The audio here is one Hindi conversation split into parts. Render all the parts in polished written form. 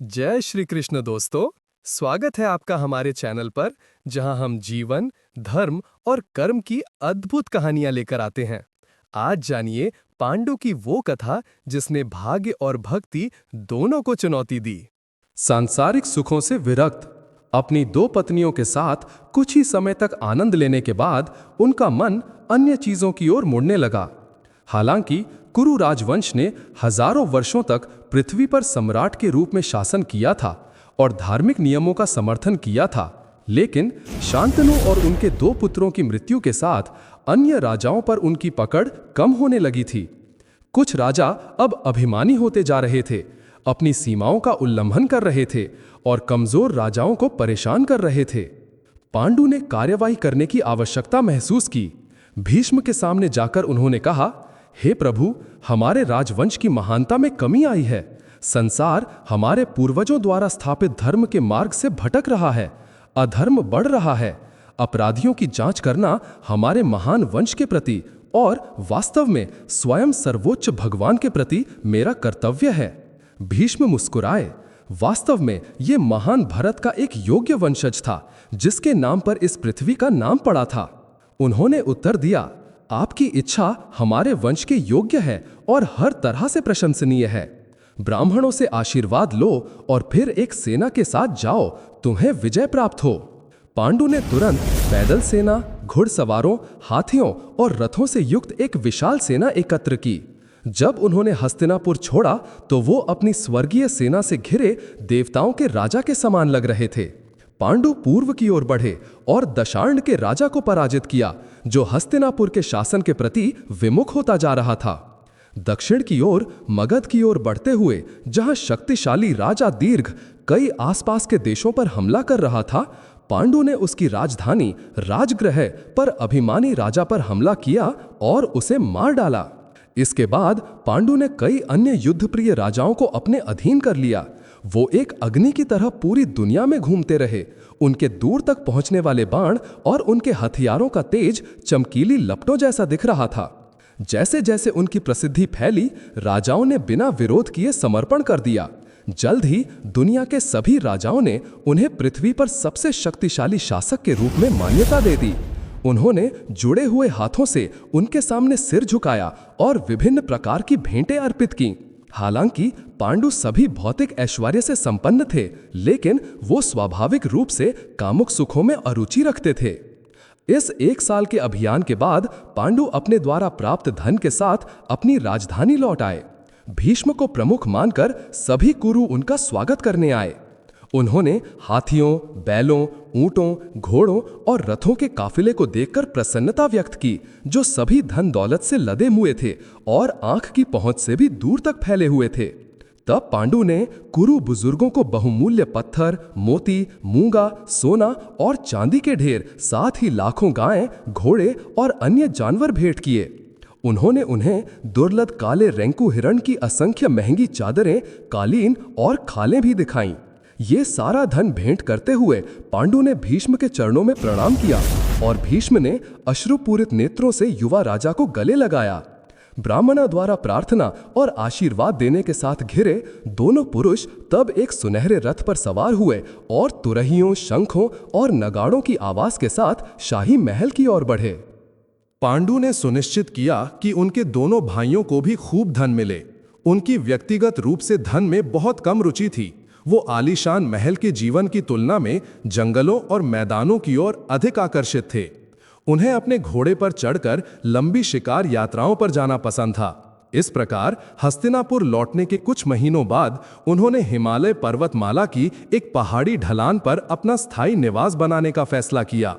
जय श्री कृष्ण दोस्तों। स्वागत है आपका हमारे चैनल पर, जहां हम जीवन, धर्म और कर्म की अद्भुत कहानियां लेकर आते हैं। आज जानिए पांडु की वो कथा जिसने भाग्य और भक्ति दोनों को चुनौती दी। सांसारिक सुखों से विरक्त, अपनी दो पत्नियों के साथ कुछ ही समय तक आनंद लेने के बाद उनका मन अन्य चीजों की ओर मुड़ने लगा। हालांकि कुरु राजवंश ने हजारों वर्षों तक पृथ्वी पर सम्राट के रूप में शासन किया था और धार्मिक नियमों का समर्थन किया था, लेकिन शांतनु और उनके दो पुत्रों की मृत्यु के साथ अन्य राजाओं पर उनकी पकड़ कम होने लगी थी। कुछ राजा अब अभिमानी होते जा रहे थे, अपनी सीमाओं का उल्लंघन कर रहे थे और कमजोर राजाओं को परेशान कर रहे थे। पांडु ने कार्यवाही करने की आवश्यकता महसूस की। भीष्म के सामने जाकर उन्होंने कहा, हे प्रभु, हमारे राजवंश की महानता में कमी आई है। संसार हमारे पूर्वजों द्वारा स्थापित धर्म के मार्ग से भटक रहा है। अधर्म बढ़ रहा है। अपराधियों की जांच करना हमारे महान वंश के प्रति और वास्तव में स्वयं सर्वोच्च भगवान के प्रति मेरा कर्तव्य है। भीष्म मुस्कुराए। वास्तव में ये महान भरत का एक योग्य वंशज था, जिसके नाम पर इस पृथ्वी का नाम पड़ा था। उन्होंने उत्तर दिया, आपकी इच्छा हमारे वंश के योग्य है और हर तरह से प्रशंसनीय है। ब्राह्मणों से आशीर्वाद लो और फिर एक सेना के साथ जाओ, तुम्हें विजय प्राप्त हो। पांडु ने तुरंत पैदल सेना, घुड़सवारों, हाथियों और रथों से युक्त एक विशाल सेना एकत्र की। जब उन्होंने हस्तिनापुर छोड़ा तो वो अपनी स्वर्गीय सेना से घिरे देवताओं के राजा के समान लग रहे थे। पांडु पूर्व की ओर बढ़े और दशार्ण के राजा को पराजित किया, जो हस्तिनापुर के शासन के प्रति विमुख होता जा रहा था। दक्षिण की ओर मगध की ओर बढ़ते हुए, जहां शक्तिशाली राजा दीर्घ कई आसपास के देशों पर हमला कर रहा था, पांडु ने उसकी राजधानी राजगृह पर अभिमानी राजा पर हमला किया और उसे मार डाला। इसके बाद पांडु ने कई अन्य युद्धप्रिय राजाओं को अपने अधीन कर लिया। वो एक अग्नि की तरह पूरी दुनिया में घूमते रहे। उनके दूर तक पहुंचने वाले बाण और उनके हथियारों का तेज चमकीली लपटों जैसा दिख रहा था। जैसे जैसे उनकी प्रसिद्धि फैली, राजाओं ने बिना विरोध किए समर्पण कर दिया। जल्द ही दुनिया के सभी राजाओं ने उन्हें पृथ्वी पर सबसे शक्तिशाली शासक के रूप में मान्यता दे दी। उन्होंने जुड़े हुए हाथों से उनके सामने सिर झुकाया और विभिन्न प्रकार की भेंटें अर्पित की। हालांकि पांडु सभी भौतिक ऐश्वर्य से संपन्न थे, लेकिन वो स्वाभाविक रूप से कामुक सुखों में अरुचि रखते थे। इस एक साल के अभियान के बाद पांडु अपने द्वारा प्राप्त धन के साथ अपनी राजधानी लौट आए। भीष्म को प्रमुख मानकर सभी कुरु उनका स्वागत करने आए। उन्होंने हाथियों, बैलों, ऊंटों, घोड़ों और रथों के काफिले को देखकर प्रसन्नता व्यक्त की, जो सभी धन दौलत से लदे हुए थे और आंख की पहुंच से भी दूर तक फैले हुए थे। तब पांडु ने कुरु बुजुर्गों को बहुमूल्य पत्थर, मोती, मूंगा, सोना और चांदी के ढेर, साथ ही लाखों गायें, घोड़े और अन्य जानवर भेंट किए। उन्होंने उन्हें दुर्लभ काले रेंकु हिरण की असंख्य महंगी चादरें, कालीन और खालें भी दिखाईं। ये सारा धन भेंट करते हुए पांडु ने भीष्म के चरणों में प्रणाम किया और भीष्म ने अश्रुपूरित नेत्रों से युवा राजा को गले लगाया। ब्राह्मणों द्वारा प्रार्थना और आशीर्वाद देने के साथ घिरे दोनों पुरुष तब एक सुनहरे रथ पर सवार हुए और तुरहियों, शंखों और नगाड़ों की आवाज के साथ शाही महल की ओर बढ़े। पांडु ने सुनिश्चित किया कि उनके दोनों भाइयों को भी खूब धन मिले। उनकी व्यक्तिगत रूप से धन में बहुत कम रुचि थी। वो आलीशान महल के जीवन की तुलना में जंगलों और मैदानों की ओर अधिक आकर्षित थे। उन्हें अपने घोड़े पर चढ़कर लंबी शिकार यात्राओं पर जाना पसंद था। इस प्रकार हस्तिनापुर लौटने के कुछ महीनों बाद उन्होंने हिमालय पर्वतमाला की एक पहाड़ी ढलान पर अपना स्थायी निवास बनाने का फैसला किया।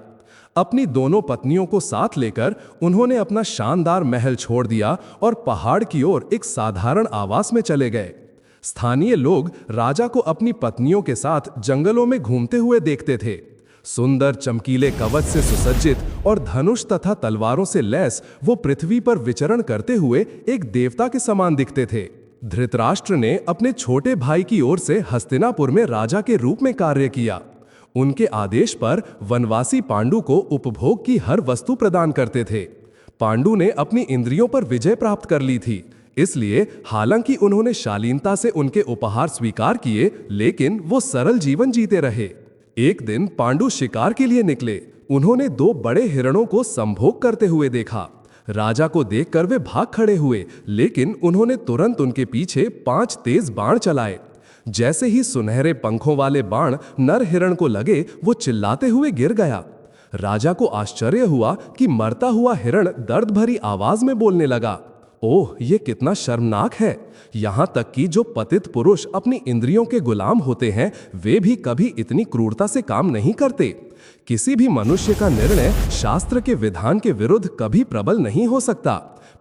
अपनी दोनों पत्नियों को साथ लेकर उन्होंने अपना शानदार महल छोड़ दिया और पहाड़ की ओर एक साधारण आवास में चले गए। स्थानीय लोग राजा को अपनी पत्नियों के साथ जंगलों में घूमते हुए देखते थे। सुंदर चमकीले कवच से सुसज्जित और धनुष तथा तलवारों से लैस वो पृथ्वी पर विचरण करते हुए एक देवता के समान दिखते थे। धृतराष्ट्र ने अपने छोटे भाई की ओर से हस्तिनापुर में राजा के रूप में कार्य किया। उनके आदेश पर वनवासी पांडु को उपभोग की हर वस्तु प्रदान करते थे। पांडु ने अपनी इंद्रियों पर विजय प्राप्त कर ली थी, इसलिए हालांकि उन्होंने शालीनता से उनके उपहार स्वीकार किए, लेकिन वो सरल जीवन जीते रहे। एक दिन पांडु शिकार के लिए निकले। उन्होंने 2 बड़े हिरणों को संभोग करते हुए देखा। राजा को देखकर वे भाग खड़े हुए, लेकिन उन्होंने तुरंत उनके पीछे 5 तेज बाण चलाए। जैसे ही सुनहरे पंखों वाले बाण नर हिरण को लगे, वो चिल्लाते हुए गिर गया। राजा को आश्चर्य हुआ कि मरता हुआ हिरण दर्द भरी आवाज में बोलने लगा, ओह, ये कितना शर्मनाक है। यहां तक कि जो पतित पुरुष अपनी इंद्रियों के गुलाम होते हैं, वे भी कभी इतनी क्रूरता से काम नहीं करते। किसी भी मनुष्य का निर्णय शास्त्र के विधान के विरुद्ध कभी प्रबल नहीं हो सकता।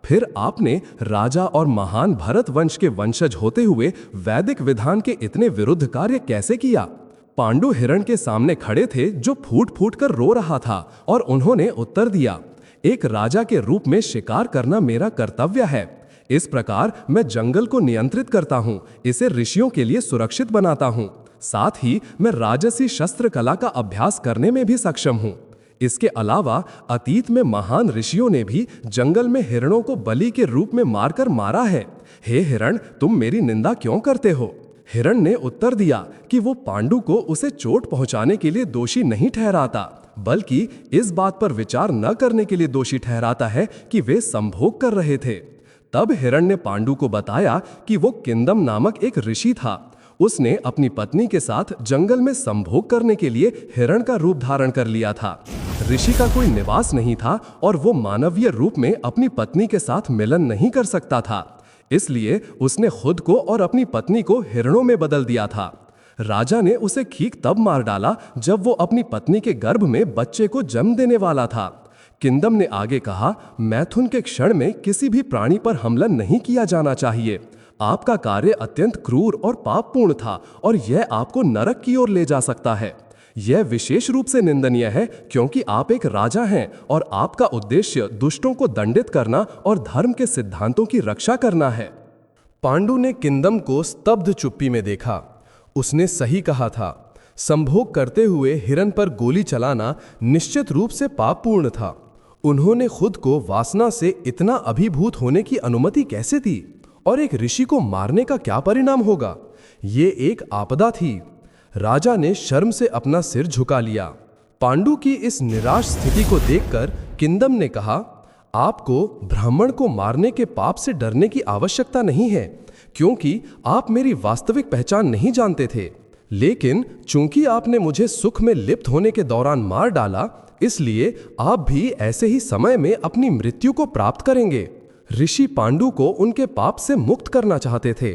फिर आपने राजा और महान भरत वंश के वंशज होते हुए वैदिक विधान के इतने विरुद्ध कार्य कैसे किया? पांडु हिरण के सामने खड़े थे, जो फूट फूट कर रो रहा था, और उन्होंने उत्तर दिया, एक राजा के रूप में शिकार करना मेरा कर्तव्य है। इस प्रकार मैं जंगल को नियंत्रित करता हूं, इसे ऋषियों के लिए सुरक्षित बनाता हूं। साथ ही मैं राजसी शस्त्र कला का अभ्यास करने में भी सक्षम हूं। इसके अलावा अतीत में महान ऋषियों ने भी जंगल में हिरणों को बलि के रूप में मारकर मारा है। हे हिरण, तुम मेरी निंदा क्यों करते हो? हिरण ने उत्तर दिया कि वो पांडु को उसे चोट पहुंचाने के लिए दोषी नहीं ठहराता, बल्कि इस बात पर विचार न करने के लिए दोषी ठहराता है कि वे संभोग कर रहे थे। तब हिरण ने पांडु को बताया कि वो किंदम नामक एक ऋषि था। उसने अपनी पत्नी के साथ जंगल में संभोग करने के लिए हिरण का रूप धारण कर लिया था। ऋषि का कोई निवास नहीं था और वो मानवीय रूप में अपनी पत्नी के साथ मिलन नहीं कर सकता था। इसलिए उसने खुद को और अपनी पत्नी को हिरणों में बदल दिया था। राजा ने उसे ठीक तब मार डाला जब वो अपनी पत्नी के गर्भ में बच्चे को जन्म देने वाला था। किंदम ने आगे कहा, मैथुन के क्षण में किसी भी प्राणी पर हमला नहीं किया जाना चाहिए। आपका कार्य अत्यंत क्रूर और पापपूर्ण था और यह आपको नरक की ओर ले जा सकता है। यह विशेष रूप से निंदनीय है क्योंकि आप एक राजा हैं और आपका उद्देश्य दुष्टों को दंडित करना और धर्म के सिद्धांतों की रक्षा करना है। पांडु ने किंदम को स्तब्ध चुप्पी में देखा। उसने सही कहा था। संभोग करते हुए हिरण पर गोली चलाना निश्चित रूप से पापपूर्ण था। उन्होंने खुद को वासना से इतना अभिभूत होने की अनुमति कैसे दी? और एक ऋषि को मारने का क्या परिणाम होगा? ये एक आपदा थी। राजा ने शर्म से अपना सिर झुका लिया। पांडु की इस निराश स्थिति को देखकर किंदम ने कहा, आपको ब्राह्मण को मारने के पाप से डरने की आवश्यकता नहीं है, क्योंकि आप मेरी वास्तविक पहचान नहीं जानते थे। लेकिन चूंकि आपने मुझे सुख में लिप्त होने के दौरान मार डाला, इसलिए आप भी ऐसे ही समय में अपनी मृत्यु को प्राप्त करेंगे। ऋषि पांडु को उनके पाप से मुक्त करना चाहते थे।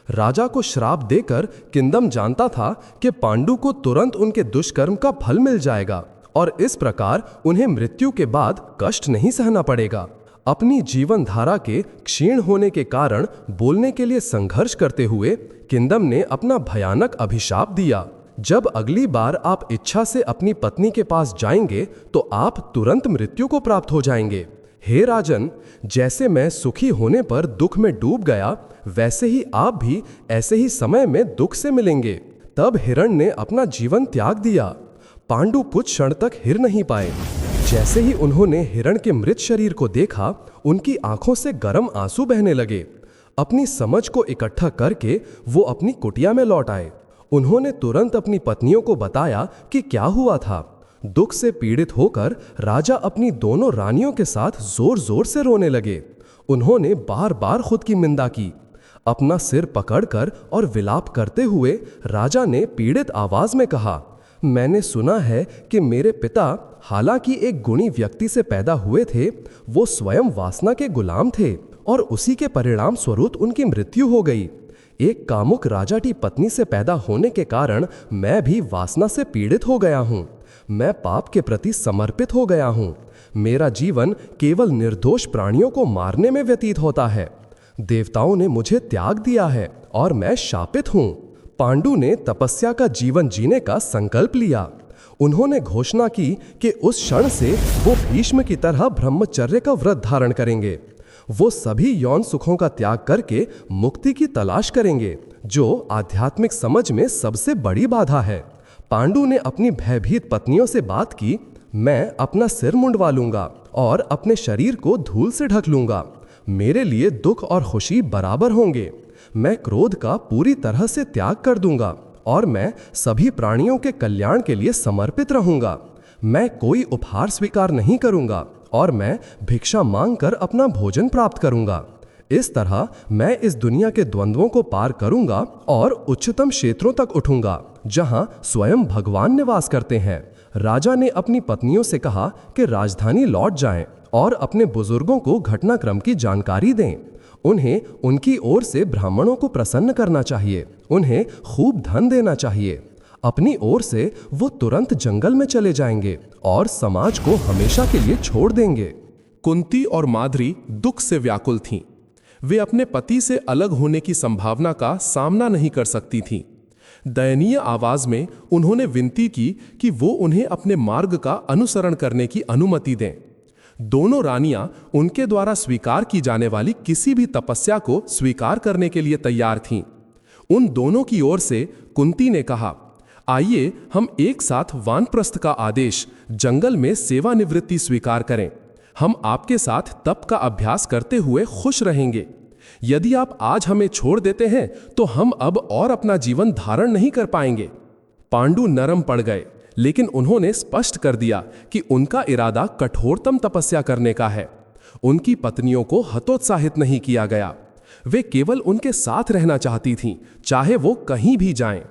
राजा को श्राप देकर किंदम जानता था कि पांडु को तुरंत उनके दुष्कर्म का फल मिल जाएगा और इस प्रकार उन्हें मृत्यु के बाद कष्ट नहीं सहना पड़ेगा। अपनी जीवन धारा के क्षीण होने के कारण बोलने के लिए संघर्ष करते हुए किंदम ने अपना भयानक अभिशाप दिया, जब अगली बार आप इच्छा से अपनी पत्नी के पास जाएंगे तो आप तुरंत मृत्यु को प्राप्त हो जाएंगे। हे राजन, जैसे मैं सुखी होने पर दुख में डूब गया, वैसे ही आप भी ऐसे ही समय में दुख से मिलेंगे। तब हिरण ने अपना जीवन त्याग दिया। पांडु कुछ क्षण तक हिर नहीं पाए। जैसे ही उन्होंने हिरण के मृत शरीर को देखा, उनकी आंखों से गर्म आंसू बहने लगे। अपनी समझ को इकट्ठा करके वो अपनी कुटिया में लौट आए। उन्होंने तुरंत अपनी पत्नियों को बताया कि क्या हुआ था। दुख से पीड़ित होकर राजा अपनी दोनों रानियों के साथ जोर जोर से रोने लगे। उन्होंने बार बार खुद की निंदा की। अपना सिर पकड़कर और विलाप करते हुए राजा ने पीड़ित आवाज में कहा, मैंने सुना है कि मेरे पिता, हालांकि एक गुणी व्यक्ति से पैदा हुए थे, वो स्वयं वासना के गुलाम थे और उसी के परिणाम स्वरूप उनकी मृत्यु हो गई। एक कामुक राजाटी पत्नी से पैदा होने के कारण मैं भी वासना से पीड़ित हो गया हूँ। मैं पाप के प्रति समर्पित हो गया हूँ। मेरा जीवन केवल निर्दोष प्राणियों को मारने में व्यतीत होता है। देवताओं ने मुझे त्याग दिया है और मैं शापित हूँ। पांडु ने तपस्या का जीवन जीने का संकल्प लिया। उन्होंने घोषणा की कि उस क्षण से वो भीष्म की तरह ब्रह्मचर्य का व्रत धारण करेंगे। वो सभी यौन सुखों का त्याग करके मुक्ति की तलाश करेंगे, जो आध्यात्मिक समझ में सबसे बड़ी बाधा है। पांडु ने अपनी भयभीत पत्नियों से बात की, मैं अपना सिर मुंडवा लूंगा और अपने शरीर को धूल से ढक लूंगा। मेरे लिए दुख और खुशी बराबर होंगे। मैं क्रोध का पूरी तरह से त्याग कर दूंगा और मैं सभी प्राणियों के कल्याण के लिए समर्पित रहूंगा। मैं कोई उपहार स्वीकार नहीं करूंगा और मैं भिक्षा मांगकर अपना भोजन प्राप्त करूंगा। इस तरह मैं इस दुनिया के द्वंद्वों को पार करूंगा और उच्चतम क्षेत्रों तक उठूंगा जहां स्वयं भगवान निवास करते हैं। राजा ने अपनी पत्नियों से कहा कि राजधानी लौट जाएं और अपने बुजुर्गों को घटनाक्रम की जानकारी दें। उन्हें उनकी ओर से ब्राह्मणों को प्रसन्न करना चाहिए, उन्हें खूब धन देना चाहिए। अपनी ओर से वो तुरंत जंगल में चले जाएंगे और समाज को हमेशा के लिए छोड़ देंगे। कुंती और माद्री दुख से व्याकुल थीं। वे अपने पति से अलग होने की संभावना का सामना नहीं कर सकती थीं। दयनीय आवाज में उन्होंने विनती की कि वो उन्हें अपने मार्ग का अनुसरण करने की अनुमति दें। दोनों रानियां उनके द्वारा स्वीकार की जाने वाली किसी भी तपस्या को स्वीकार करने के लिए तैयार थीं। उन दोनों की ओर से कुंती ने कहा, आइए हम एक साथ वानप्रस्थ का आदेश जंगल में सेवानिवृत्ति स्वीकार करें। हम आपके साथ तप का अभ्यास करते हुए खुश रहेंगे। यदि आप आज हमें छोड़ देते हैं तो हम अब और अपना जीवन धारण नहीं कर पाएंगे। पांडु नरम पड़ गए, लेकिन उन्होंने स्पष्ट कर दिया कि उनका इरादा कठोरतम तपस्या करने का है। उनकी पत्नियों को हतोत्साहित नहीं किया गया। वे केवल उनके साथ रहना चाहती थीं, चाहे वो कहीं भी जाएं।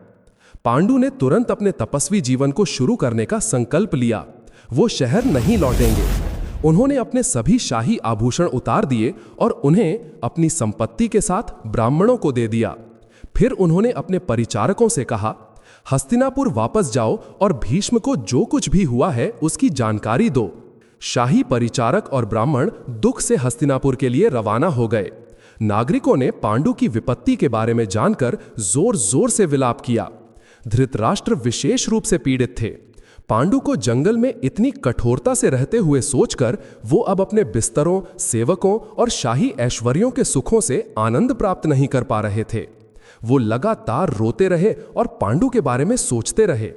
पांडु ने तुरंत अपने तपस्वी जीवन को शुरू करने का संकल्प लिया। वो शहर नहीं लौटेंगे। उन्होंने अपने सभी शाही आभूषण उतार दिए और उन्हें अपनी संपत्ति के साथ ब्राह्मणों को दे दिया। फिर उन्होंने अपने परिचारकों से कहा, हस्तिनापुर वापस जाओ और भीष्म को जो कुछ भी हुआ है उसकी जानकारी दो। शाही परिचारक और ब्राह्मण दुख से हस्तिनापुर के लिए रवाना हो गए। नागरिकों ने पांडु की विपत्ति के बारे में जानकर जोर जोर से विलाप किया। धृतराष्ट्र विशेष रूप से पीड़ित थे। पांडु को जंगल में इतनी कठोरता से रहते हुए सोचकर वो अब अपने बिस्तरों, सेवकों और शाही ऐश्वर्यों के सुखों से आनंद प्राप्त नहीं कर पा रहे थे। वो लगातार रोते रहे और पांडु के बारे में सोचते रहे।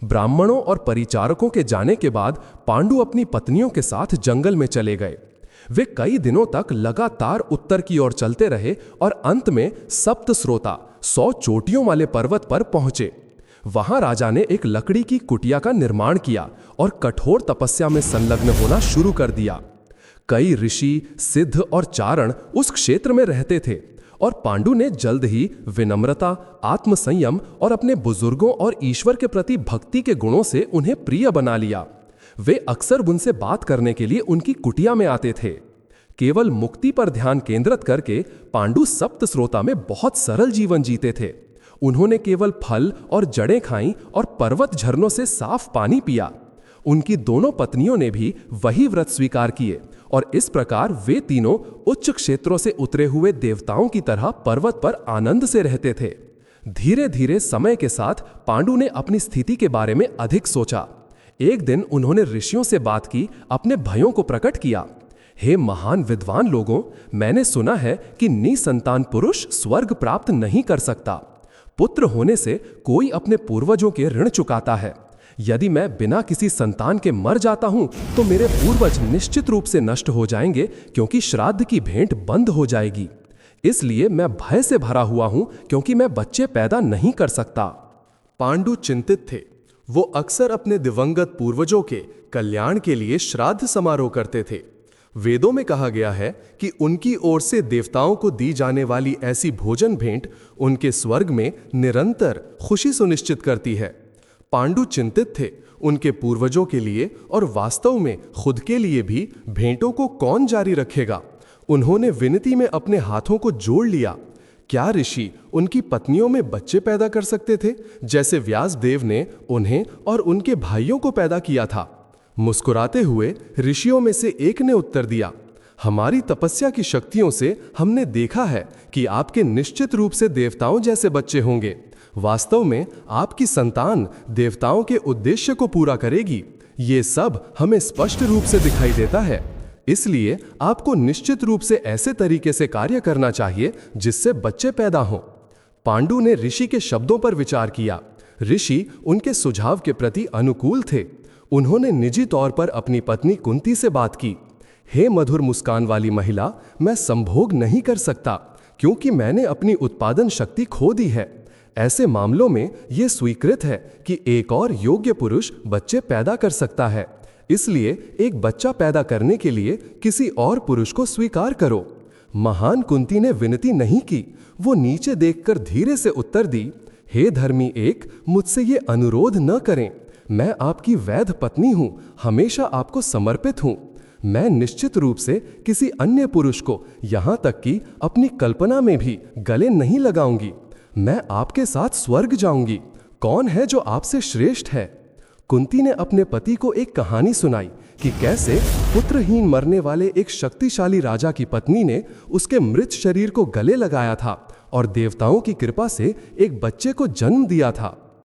ब्राह्मणों और परिचारकों के जाने के बाद पांडु अपनी पत्नियों के साथ जंगल में चले गए। वे कई दिनों तक लगातार उत्तर की ओर चलते रहे और अंत में सप्तस्रोता 100 चोटियों वाले पर्वत पर पहुंचे। वहां राजा ने एक लकड़ी की कुटिया का निर्माण किया और कठोर तपस्या में संलग्न होना शुरू कर दिया। कई ऋषि, सिद्ध और चारण उस क्षेत्र में रहते थे और पांडु ने जल्द ही विनम्रता, आत्मसंयम और अपने बुजुर्गों और ईश्वर के प्रति भक्ति के गुणों से उन्हें प्रिय बना लिया। वे अक्सर उनसे बात करने के लिए उनकी कुटिया में आते थे। केवल मुक्ति पर ध्यान केंद्रित करके पांडु सप्तस्रोता में बहुत सरल जीवन जीते थे। उन्होंने केवल फल और जड़ें खाईं और पर्वत झरनों से साफ पानी पिया। उनकी दोनों पत्नियों ने भी वही व्रत स्वीकार किए और इस प्रकार वे तीनों उच्च क्षेत्रों से उतरे हुए देवताओं की तरह पर्वत पर आनंद से रहते थे। धीरे धीरे समय के साथ पांडु ने अपनी स्थिति के बारे में अधिक सोचा। एक दिन उन्होंने ऋषियों से बात की, अपने भयों को प्रकट किया। हे महान विद्वान लोगों, मैंने सुना है कि निसंतान पुरुष स्वर्ग प्राप्त नहीं कर सकता। पुत्र होने से कोई अपने पूर्वजों के ऋण चुकाता है। यदि मैं बिना किसी संतान के मर जाता हूं तो मेरे पूर्वज निश्चित रूप से नष्ट हो जाएंगे, क्योंकि श्राद्ध की भेंट बंद हो जाएगी। इसलिए मैं भय से भरा हुआ हूं, क्योंकि मैं बच्चे पैदा नहीं कर सकता। पांडु चिंतित थे। वो अक्सर अपने दिवंगत पूर्वजों के कल्याण के लिए श्राद्ध समारोह करते थे। वेदों में कहा गया है कि उनकी ओर से देवताओं को दी जाने वाली ऐसी भोजन भेंट उनके स्वर्ग में निरंतर खुशी सुनिश्चित करती है। पांडु चिंतित थे उनके पूर्वजों के लिए और वास्तव में खुद के लिए भी भेंटों को कौन जारी रखेगा। उन्होंने विनती में अपने हाथों को जोड़ लिया। क्या ऋषि उनकी पत्नियों में बच्चे पैदा कर सकते थे, जैसे व्यास देव ने उन्हें और उनके भाइयों को पैदा किया था? मुस्कुराते हुए ऋषियों में से एक ने उत्तर दिया, हमारी तपस्या की शक्तियों से हमने देखा है कि आपके निश्चित रूप से देवताओं जैसे बच्चे होंगे। वास्तव में आपकी संतान देवताओं के उद्देश्य को पूरा करेगी। ये सब हमें स्पष्ट रूप से दिखाई देता है। इसलिए आपको निश्चित रूप से ऐसे तरीके से कार्य करना चाहिए जिससे बच्चे पैदा हों। पांडु ने ऋषि के शब्दों पर विचार किया। ऋषि उनके सुझाव के प्रति अनुकूल थे। उन्होंने निजी तौर पर अपनी पत्नी कुंती से बात की। हे मधुर मुस्कान वाली महिला, मैं संभोग नहीं कर सकता क्योंकि मैंने अपनी उत्पादन शक्ति खो दी है। ऐसे मामलों में यह स्वीकृत है कि एक और योग्य पुरुष बच्चे पैदा कर सकता है, इसलिए एक बच्चा पैदा करने के लिए किसी और पुरुष को स्वीकार करो। महान कुंती ने विनती नहीं की, वो नीचे देखकर धीरे से उत्तर दी, हे धर्मी एक, मुझसे ये अनुरोध न करें। मैं आपकी वैध पत्नी हूं, हमेशा आपको समर्पित हूं। मैं निश्चित रूप से किसी अन्य पुरुष को, यहां तक कि अपनी कल्पना में भी गले नहीं लगाऊंगी। मैं आपके साथ स्वर्ग जाऊंगी। कौन है जो आपसे श्रेष्ठ है? कुंती ने अपने पति को एक कहानी सुनाई कि कैसे पुत्रहीन मरने वाले एक शक्तिशाली राजा की पत्नी ने उसके मृत शरीर को गले लगाया था और देवताओं की कृपा से एक बच्चे को जन्म दिया था।